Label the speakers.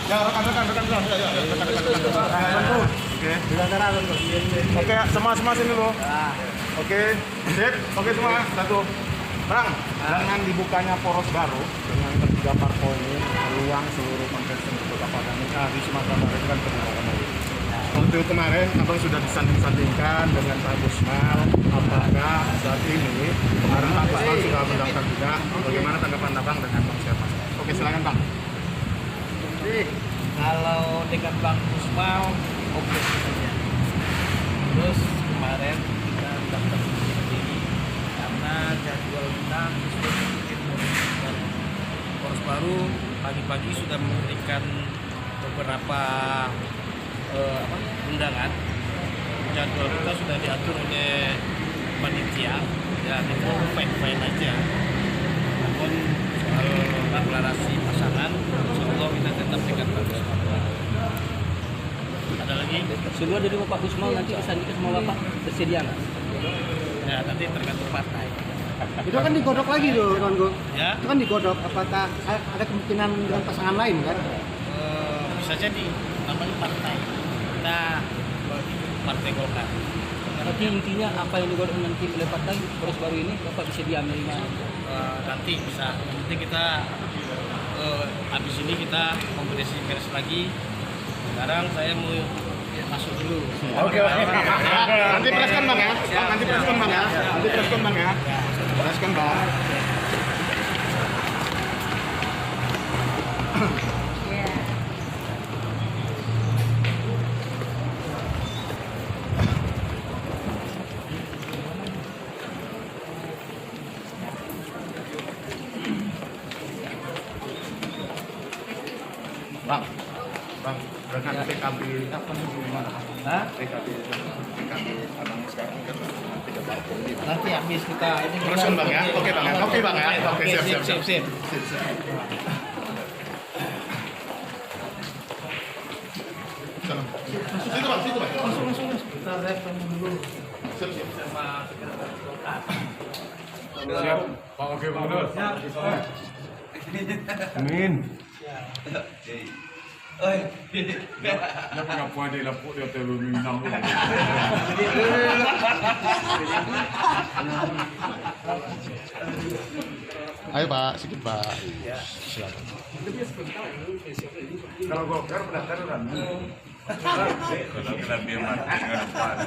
Speaker 1: Ya, rekan-rekan dulu. Ya, rekan-rekan. Oke. Oke, semua sini lo. Oke, sip. Oke semua, satu. Bang, dengan dibukanya poros baru dengan ketiga parpol ini peluang seluruh kontestan di Kota Padang di Sumatera Barat kan terbuka kembali. Waktu kemarin abang sudah disanding-sandingkan dengan Pak Gusmal. Apakah saat ini kemarin Pak Gusmal sudah mendaftar juga? Bagaimana tanggapan abang dengan Bang Syarmas? Oke, silakan Bang.
Speaker 2: Jadi kalau dengan Bang Gusmal oke saja. Terus kemarin kita daftar sendiri karena jadwal kita poros baru pagi-pagi sudah memberikan beberapa undangan. Jadwal kita sudah diatur oleh panitia, ya itu fine-fine aja. Namun soal deklarasi pasangan, insya Allah kita tetap dengan Pak Gusmal. Ada lagi?
Speaker 3: Semua dari Pak Gusmal nanti disandingkan sama Bapak bersedia nggak?
Speaker 2: Ya nanti tergantung partai.
Speaker 4: Itu kan digodok lagi tuh, Tuan Gu.
Speaker 2: Ya.
Speaker 4: Itu kan digodok. Apakah ada kemungkinan dengan pasangan lain kan?
Speaker 2: Bisa jadi namanya partai. Kita partai Golkar.
Speaker 3: Tapi intinya apa yang digodok nanti oleh partai poros baru ini Bapak bisa diambil
Speaker 2: Nanti bisa. Nanti kita habis ini kita kompetisi pers lagi. Sekarang saya mau masuk dulu.
Speaker 1: Oke. Nanti preskan Bang ya. Nanti preskan Bang ya. Nanti preskan Bang ya. Preskan Bang. Bang, dengan PKB apa nih gimana? PKB abang sekarang kan tiga parpol ini.
Speaker 2: Nanti habis kita ini
Speaker 1: Teruskan Bang ya. Oke Bang ya. Oke Bang ya. Oke siap.
Speaker 2: Sip.
Speaker 1: Situ Bang.
Speaker 2: Langsung. Kita review dulu.
Speaker 1: Siap.
Speaker 2: Sama sekretariat Golkar.
Speaker 1: Siap. Pak Oke Bang. Amin.
Speaker 5: Nak pwede lang po yung telulong ng
Speaker 1: Ayo Pak, sedikit Pak. Silakan.
Speaker 5: Kalau Golkar pendaftaran kalau lebih mati dengan apa